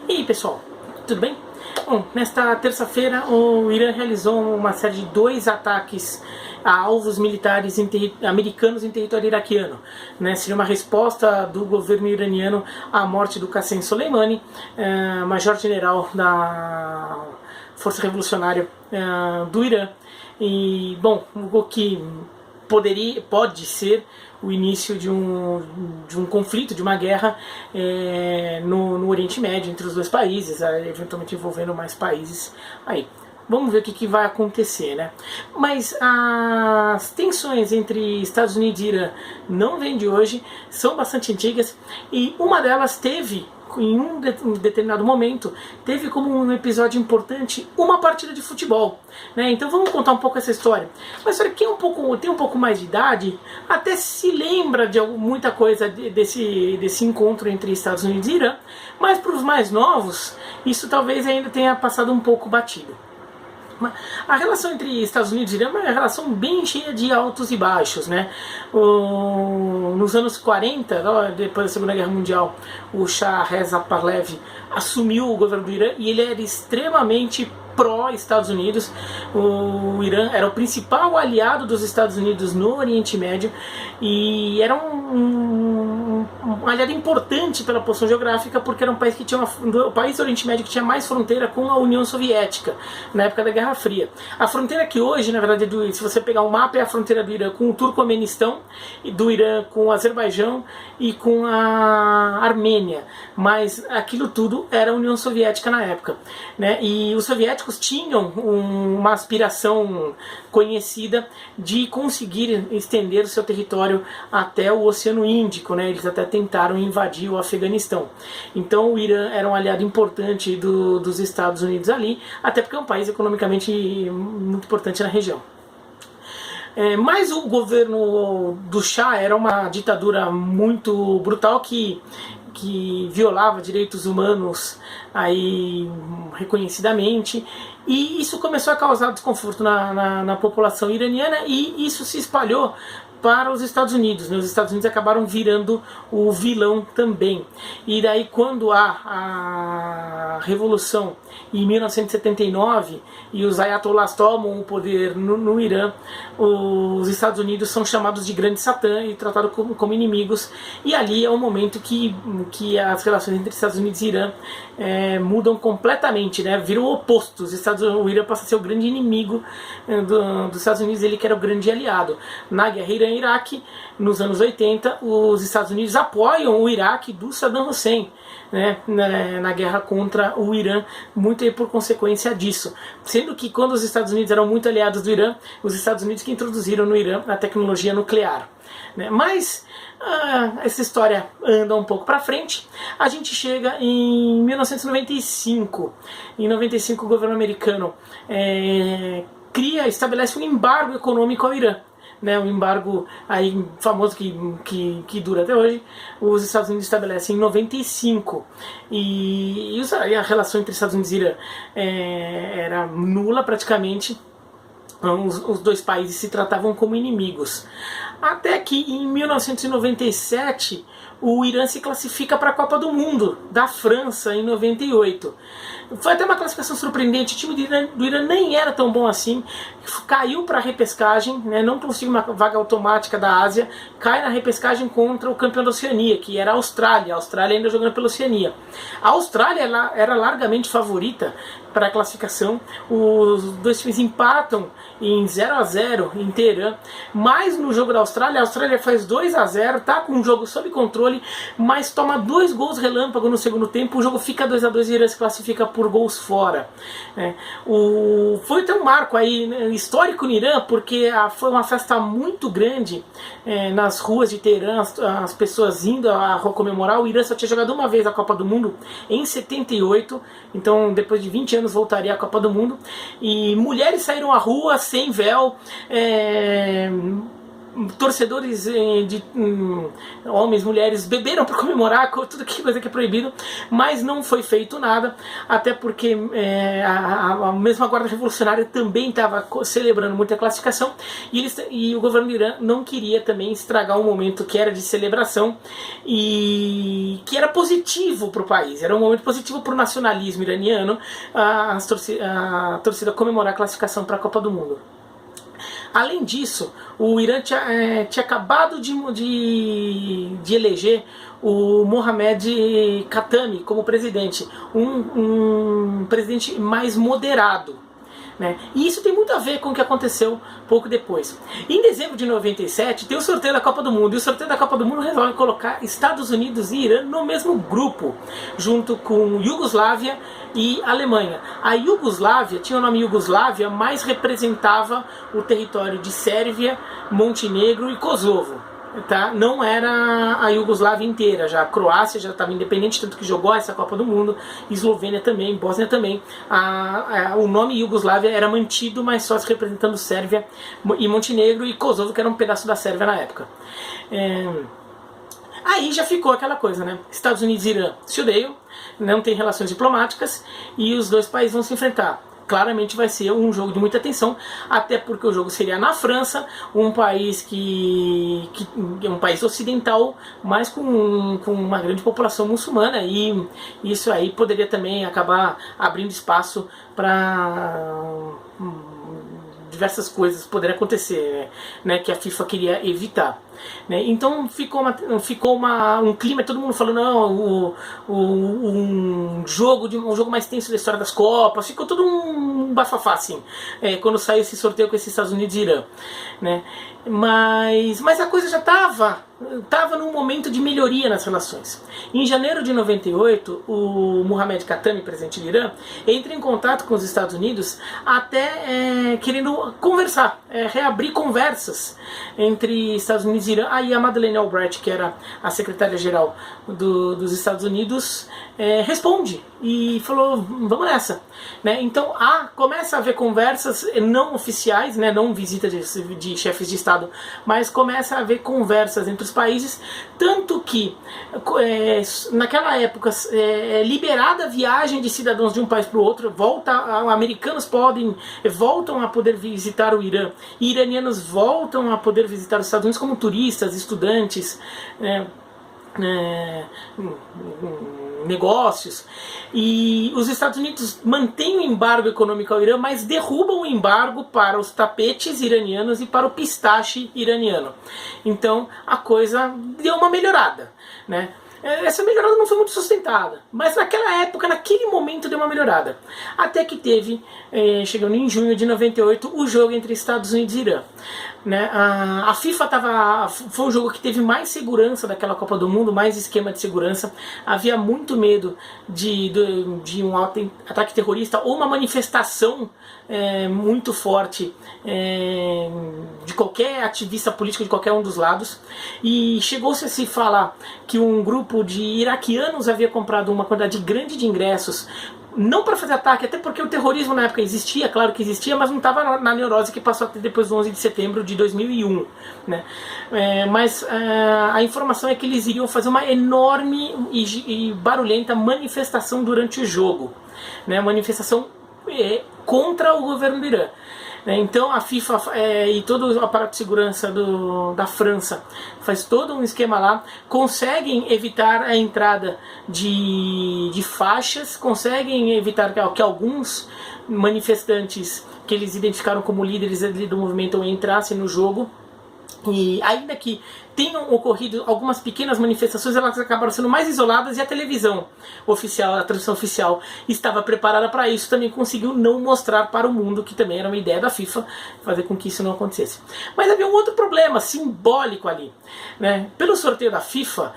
E aí, pessoal, tudo bem? Bom, nesta terça-feira o Irã realizou uma série de 2 ataques a alvos militares americanos em território iraquiano. Seria uma resposta do governo iraniano à morte do Qassem Soleimani, major-general da Força Revolucionária do Irã. E, bom, o que pode ser o início de um conflito, de uma guerra no Oriente Médio entre os dois países, eventualmente envolvendo mais países aí. Vamos ver o que vai acontecer, né? Mas as tensões entre Estados Unidos e Irã não vêm de hoje, são bastante antigas, e uma delas teve, em um determinado momento, teve como um episódio importante uma partida de futebol, né? Então vamos contar um pouco essa história. Uma história que tem um pouco mais de idade, até se lembra de muita coisa desse encontro entre Estados Unidos e Irã, mas para os mais novos, isso talvez ainda tenha passado um pouco batido. A relação entre Estados Unidos e Irã é uma relação bem cheia de altos e baixos, né? Nos anos 40, depois da Segunda Guerra Mundial, o Shah Reza Pahlavi assumiu o governo do Irã e ele era extremamente pró-Estados Unidos. O Irã era o principal aliado dos Estados Unidos no Oriente Médio e era um aliado importante pela posição geográfica, porque era um país que tinha o país do Oriente Médio que tinha mais fronteira com a União Soviética na época da Guerra Fria. A fronteira que hoje, na verdade, se você pegar um mapa, é a fronteira do Irã com o Turcomenistão, e do Irã com o Azerbaijão e com a Armênia, mas aquilo tudo era a União Soviética na época, né? E os soviéticos tinham uma aspiração conhecida de conseguir estender o seu território até o Oceano Índico, né? Eles até tentaram invadir o Afeganistão. Então o Irã era um aliado importante dos Estados Unidos ali, até porque é um país economicamente muito importante na região. Mas o governo do Shah era uma ditadura muito brutal que violava direitos humanos aí reconhecidamente, e isso começou a causar desconforto na população iraniana, e isso se espalhou para os Estados Unidos, né? Os Estados Unidos acabaram virando o vilão também. E daí, quando há a Revolução em 1979 e os ayatollahs tomam o poder no Irã, os Estados Unidos são chamados de Grande Satã e tratados como inimigos, e ali é o momento que as relações entre Estados Unidos e Irã mudam completamente, né? Viram opostos. O Irã passa a ser o grande inimigo dos Estados Unidos, ele que era o grande aliado. Na guerra Irã-Iraque, nos anos 80, os Estados Unidos apoiam o Iraque do Saddam Hussein, né, na guerra contra o Irã, muito aí por consequência disso. Sendo que quando os Estados Unidos eram muito aliados do Irã, os Estados Unidos que introduziram no Irã a tecnologia nuclear, né? Mas essa história anda um pouco para frente. A gente chega em 1995. Em 95 o governo americano estabelece um embargo econômico ao Irã, né, um embargo aí famoso que dura até hoje. Os Estados Unidos estabelecem em 95, e a relação entre Estados Unidos e Irã era nula praticamente. Os dois países se tratavam como inimigos. Até que em 1997 o Irã se classifica para a Copa do Mundo da França em 98. Foi até uma classificação surpreendente. O time do Irã nem era tão bom assim, caiu para a repescagem, né, não conseguiu uma vaga automática da Ásia, cai na repescagem contra o campeão da Oceania, que era a Austrália. A Austrália ainda jogando pela Oceania. A Austrália era largamente favorita para a classificação. Os dois times empatam em 0-0 em Teherã, mas no jogo da Austrália, a Austrália faz 2-0, tá com o jogo sob controle, mas toma 2 gols relâmpago no segundo tempo. O jogo fica 2-2 e o Irã se classifica por gols fora. Foi até um marco aí, né, histórico no Irã, porque foi uma festa muito grande nas ruas de Teherã, as pessoas indo a comemorar. O Irã só tinha jogado uma vez a Copa do Mundo em 78, então depois de 20 anos voltaria à Copa do Mundo, e mulheres saíram à rua sem véu, torcedores de homens, mulheres beberam para comemorar tudo que coisa que é proibido, mas não foi feito nada, até porque a mesma Guarda Revolucionária também estava celebrando muita classificação e o governo do Irã não queria também estragar um momento que era de celebração e que era positivo para o país, era um momento positivo para o nacionalismo iraniano, a torcida comemorar a classificação para a Copa do Mundo. Além disso, o Irã tinha acabado de eleger o Mohamed Khatami como presidente, um presidente mais moderado, né? E isso tem muito a ver com o que aconteceu pouco depois. Em dezembro de 97 tem o sorteio da Copa do Mundo, e o sorteio da Copa do Mundo resolve colocar Estados Unidos e Irã no mesmo grupo, junto com Iugoslávia e Alemanha. A Iugoslávia tinha o nome Iugoslávia, mas representava o território de Sérvia, Montenegro e Kosovo. Tá? Não era a Iugoslávia inteira, já a Croácia já estava independente, tanto que jogou essa Copa do Mundo, Eslovênia também, Bósnia também. O nome Iugoslávia era mantido, mas só se representando Sérvia e Montenegro e Kosovo, que era um pedaço da Sérvia na época. Aí já ficou aquela coisa, né? Estados Unidos e Irã se odeiam, não tem relações diplomáticas e os dois países vão se enfrentar. Claramente vai ser um jogo de muita tensão, até porque o jogo seria na França, um país que é um país ocidental, mas com uma grande população muçulmana, e isso aí poderia também acabar abrindo espaço para diversas coisas poderem acontecer, né, que a FIFA queria evitar. Né? Então ficou um clima, todo mundo falando, não, um jogo mais tenso da história das Copas, ficou todo um bafafá assim, quando saiu esse sorteio com esses Estados Unidos e Irã. Né? Mas a coisa já estava num momento de melhoria nas relações. Em janeiro de 98, o Mohamed Khatami, presidente do Irã, entra em contato com os Estados Unidos até querendo conversar, reabrir conversas entre Estados Unidos e Irã. Aí a Madeleine Albright, que era a secretária-geral dos Estados Unidos, responde e falou, vamos nessa. Né? Então começa a haver conversas não oficiais, né? Não visita de chefes de Estado, mas começa a haver conversas entre os países, tanto que naquela época liberada a viagem de cidadãos de um país para o outro, americanos voltam a poder visitar o Irã, e iranianos voltam a poder visitar os Estados Unidos como turistas, estudantes, negócios, e os Estados Unidos mantêm o embargo econômico ao Irã, mas derrubam o embargo para os tapetes iranianos e para o pistache iraniano. Então a coisa deu uma melhorada, né? Essa melhorada não foi muito sustentada, mas naquela época, naquele momento, deu uma melhorada. Até que teve, chegando em junho de 98, o jogo entre Estados Unidos e Irã. Né? A FIFA foi o jogo que teve mais segurança daquela Copa do Mundo, mais esquema de segurança. Havia muito medo de um ataque terrorista ou uma manifestação muito forte de qualquer ativista político de qualquer um dos lados. E chegou-se a se falar que um grupo de iraquianos havia comprado uma quantidade grande de ingressos, não para fazer ataque, até porque o terrorismo na época existia, claro que existia, mas não estava na neurose que passou até depois do 11 de setembro de 2001. Né? Mas a informação é que eles iriam fazer uma enorme e barulhenta manifestação durante o jogo. Né? Manifestação contra o governo do Irã. Então a FIFA e todo o aparato de segurança da França faz todo um esquema lá, conseguem evitar a entrada de faixas, conseguem evitar que alguns manifestantes que eles identificaram como líderes do movimento entrassem no jogo. E ainda que tenham ocorrido algumas pequenas manifestações, elas acabaram sendo mais isoladas, e a televisão oficial, a transmissão oficial, estava preparada para isso, também conseguiu não mostrar para o mundo, que também era uma ideia da FIFA, fazer com que isso não acontecesse. Mas havia um outro problema simbólico ali. Né? Pelo sorteio da FIFA,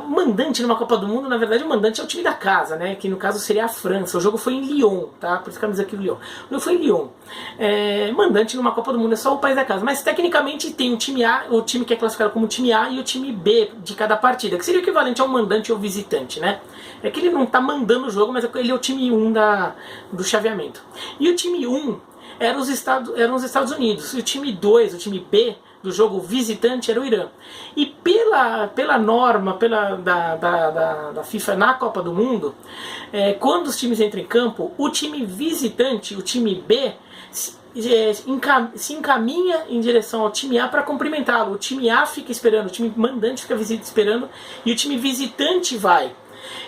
o mandante numa Copa do Mundo, na verdade o mandante é o time da casa, né? Que no caso seria a França. O jogo foi em Lyon, tá? Por isso que eu dizer aqui Lyon. Não foi em Lyon. Mandante numa Copa do Mundo é só o país da casa, mas tecnicamente tem o time A, o time que é classificado como time A, e o time B de cada partida, que seria o equivalente ao mandante ou visitante, né? É que ele não está mandando o jogo, mas ele é o time 1 do chaveamento. E o time 1 eram os Estados Unidos. E o time 2, o time B, do jogo visitante era o Irã. E pela norma da FIFA na Copa do Mundo, quando os times entram em campo, o time visitante, o time B, se encaminha em direção ao time A para cumprimentá-lo. O time A fica esperando, o time mandante fica esperando e o time visitante vai.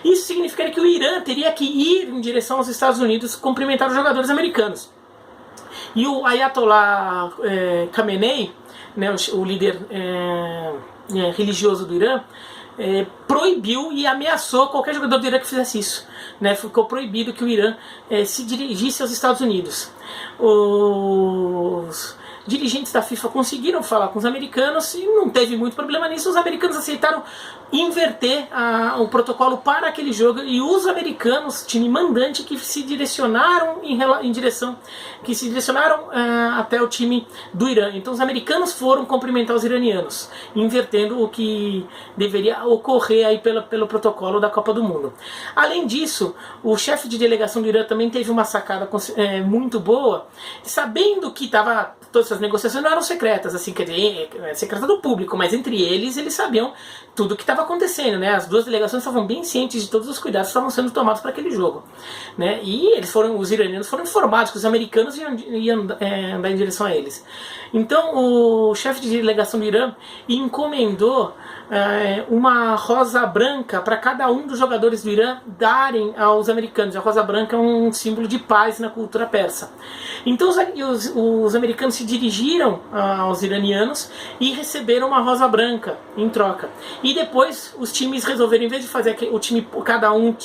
Isso significaria que o Irã teria que ir em direção aos Estados Unidos cumprimentar os jogadores americanos. E o Ayatollah Khamenei, né, o líder religioso do Irã, proibiu e ameaçou qualquer jogador do Irã que fizesse isso. Né? Ficou proibido que o Irã se dirigisse aos Estados Unidos. Os dirigentes da FIFA conseguiram falar com os americanos e não teve muito problema nisso. Os americanos aceitaram inverter o protocolo para aquele jogo e os americanos, time mandante, que se direcionaram até o time do Irã. Então os americanos foram cumprimentar os iranianos, invertendo o que deveria ocorrer aí pelo protocolo da Copa do Mundo. Além disso, o chefe de delegação do Irã também teve uma sacada muito boa, sabendo que todas essas negociações não eram secretas, assim, quer dizer, secreta do público, mas entre eles sabiam tudo o que estava acontecendo, né? As duas delegações estavam bem cientes de todos os cuidados que estavam sendo tomados para aquele jogo, né? E os iranianos foram informados que os americanos iam andar em direção a eles. Então o chefe de delegação do Irã encomendou uma rosa branca para cada um dos jogadores do Irã darem aos americanos. A rosa branca é um símbolo de paz na cultura persa. Então os americanos se dirigiram aos iranianos e receberam uma rosa branca em troca. E depois os times resolveram, em vez de fazer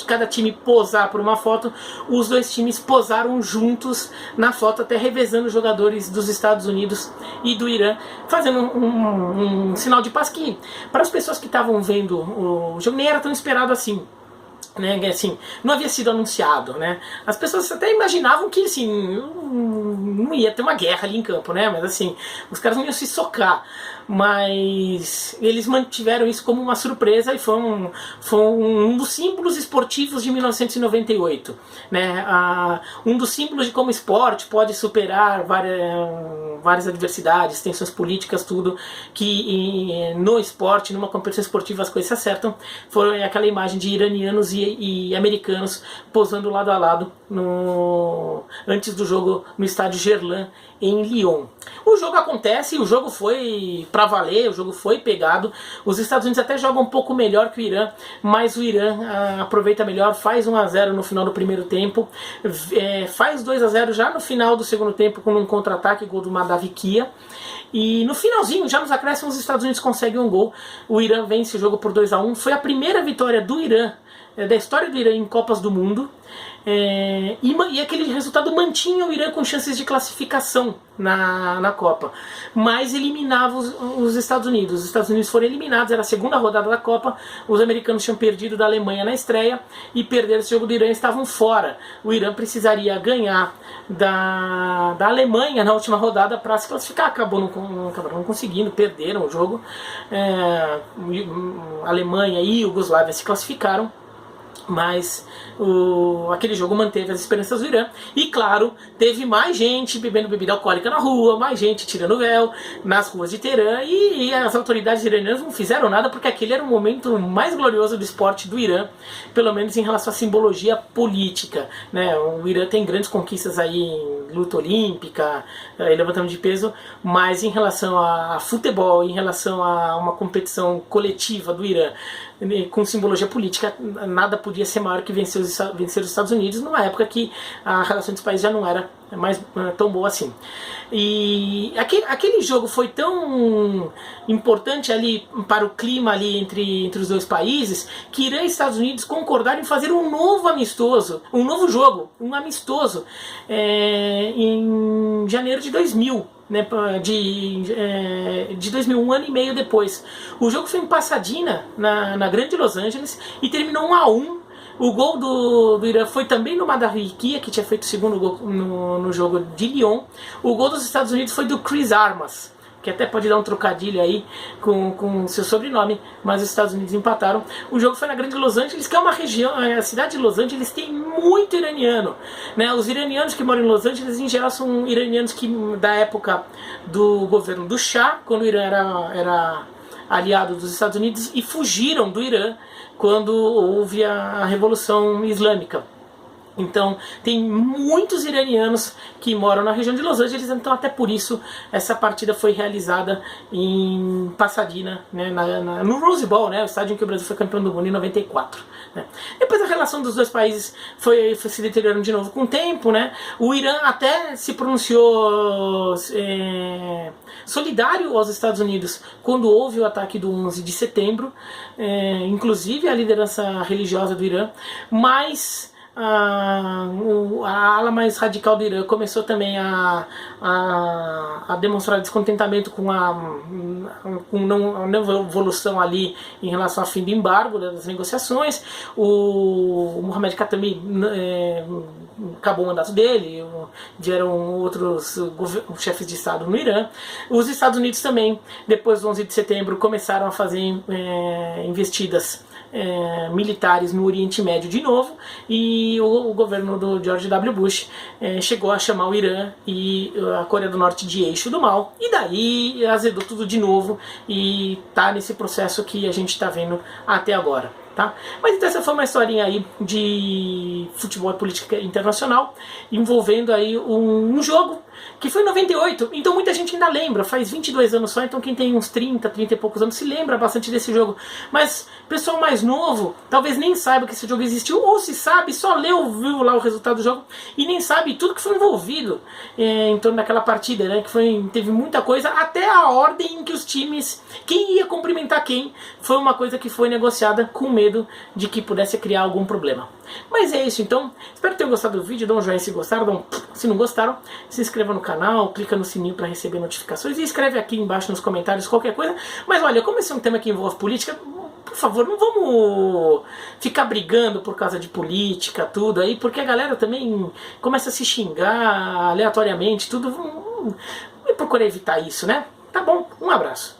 cada time posar por uma foto, os dois times posaram juntos na foto, até revezando os jogadores dos Estados Unidos e do Irã, fazendo um sinal de paz que, para as pessoas que estavam vendo o jogo, nem era tão esperado assim. Né, assim, não havia sido anunciado, né? As pessoas até imaginavam que assim, não ia ter uma guerra ali em campo, né? Mas assim, os caras não iam se socar. Mas eles mantiveram isso como uma surpresa e foi um dos símbolos esportivos de 1998, né? Um dos símbolos de como o esporte pode superar várias adversidades, tensões políticas, tudo, que no esporte, numa competição esportiva, as coisas se acertam. Foi aquela imagem de iranianos e americanos posando lado a lado antes do jogo no estádio Gerland, em Lyon. O jogo acontece, o jogo foi pra valer, o jogo foi pegado. Os Estados Unidos até jogam um pouco melhor que o Irã, mas o Irã aproveita melhor, faz 1-0 no final do primeiro tempo, faz 2-0 já no final do segundo tempo com um contra-ataque, gol do Madavikia. E no finalzinho, já nos acréscimos, os Estados Unidos conseguem um gol. O Irã vence o jogo por 2-1. Foi a primeira vitória do Irã, da história do Irã em Copas do Mundo. E aquele resultado mantinha o Irã com chances de classificação na Copa, mas eliminava os Estados Unidos. Os Estados Unidos foram eliminados, era a segunda rodada da Copa. Os americanos tinham perdido da Alemanha na estreia e perderam esse jogo do Irã, estavam fora. O Irã precisaria ganhar da Alemanha na última rodada para se classificar, acabaram não conseguindo, perderam o jogo. A Alemanha e a Iugoslávia se classificaram, mas aquele jogo manteve as esperanças do Irã. E claro, teve mais gente bebendo bebida alcoólica na rua, mais gente tirando o véu nas ruas de Teherã, e as autoridades iranianas não fizeram nada, porque aquele era o momento mais glorioso do esporte do Irã, pelo menos em relação à simbologia política, né? O Irã tem grandes conquistas aí em luta olímpica, levantamento de peso, mas em relação a futebol, em relação a uma competição coletiva do Irã com simbologia política, nada podia ser maior que vencer os Estados Unidos, numa época que a relação dos países já não era mais tão boa assim. E aquele jogo foi tão importante ali para o clima ali entre os dois países, que Irã e Estados Unidos concordaram em fazer um novo amistoso, um novo jogo, um amistoso, em janeiro de 2000. Né, de 2000, um ano e meio depois. O jogo foi em Pasadena, na grande Los Angeles, e terminou 1-1. O gol do Irã foi também no Madavikia, que tinha feito o segundo gol no jogo de Lyon. O gol dos Estados Unidos foi do Chris Armas, que até pode dar um trocadilho aí com seu sobrenome, mas os Estados Unidos empataram. O jogo foi na Grande Los Angeles, que é uma região, a cidade de Los Angeles tem muito iraniano, né? Os iranianos que moram em Los Angeles, em geral, são iranianos que da época do governo do Shah, quando o Irã era aliado dos Estados Unidos, e fugiram do Irã quando houve a Revolução Islâmica. Então, tem muitos iranianos que moram na região de Los Angeles, então até por isso essa partida foi realizada em Pasadena, né, no Rose Bowl, né, o estádio em que o Brasil foi campeão do mundo em 94. Né. Depois a relação dos dois países foi se deteriorando de novo com o tempo. Né. O Irã até se pronunciou solidário aos Estados Unidos quando houve o ataque do 11 de setembro, inclusive a liderança religiosa do Irã, mas a ala mais radical do Irã começou também a demonstrar descontentamento com a não evolução ali em relação ao fim do embargo das negociações. O Mohamed Khatami acabou o mandato dele, vieram outros chefes de Estado no Irã. Os Estados Unidos também, depois do 11 de setembro, começaram a fazer investidas militares no Oriente Médio de novo, e o governo do George W. Bush chegou a chamar o Irã e a Coreia do Norte de eixo do mal, e daí azedou tudo de novo e tá nesse processo que a gente está vendo até agora. Tá? Mas então essa foi uma historinha aí de futebol e política internacional, envolvendo aí um jogo que foi em 98, então muita gente ainda lembra, faz 22 anos só, então quem tem uns 30 e poucos anos se lembra bastante desse jogo, mas pessoal mais novo talvez nem saiba que esse jogo existiu, ou se sabe, só viu lá o resultado do jogo e nem sabe tudo que foi envolvido em torno daquela partida, né, que teve muita coisa, até a ordem em que os times, quem ia cumprimentar quem, foi uma coisa que foi negociada com medo de que pudesse criar algum problema. Mas é isso então, espero que tenham gostado do vídeo, dá um joinha se gostaram, se não gostaram, se inscreva no canal, clica no sininho para receber notificações e escreve aqui embaixo nos comentários qualquer coisa. Mas olha, como esse é um tema que envolve política, por favor, não vamos ficar brigando por causa de política, tudo aí, porque a galera também começa a se xingar aleatoriamente, tudo. Vamos procurar evitar isso, né? Tá bom, um abraço.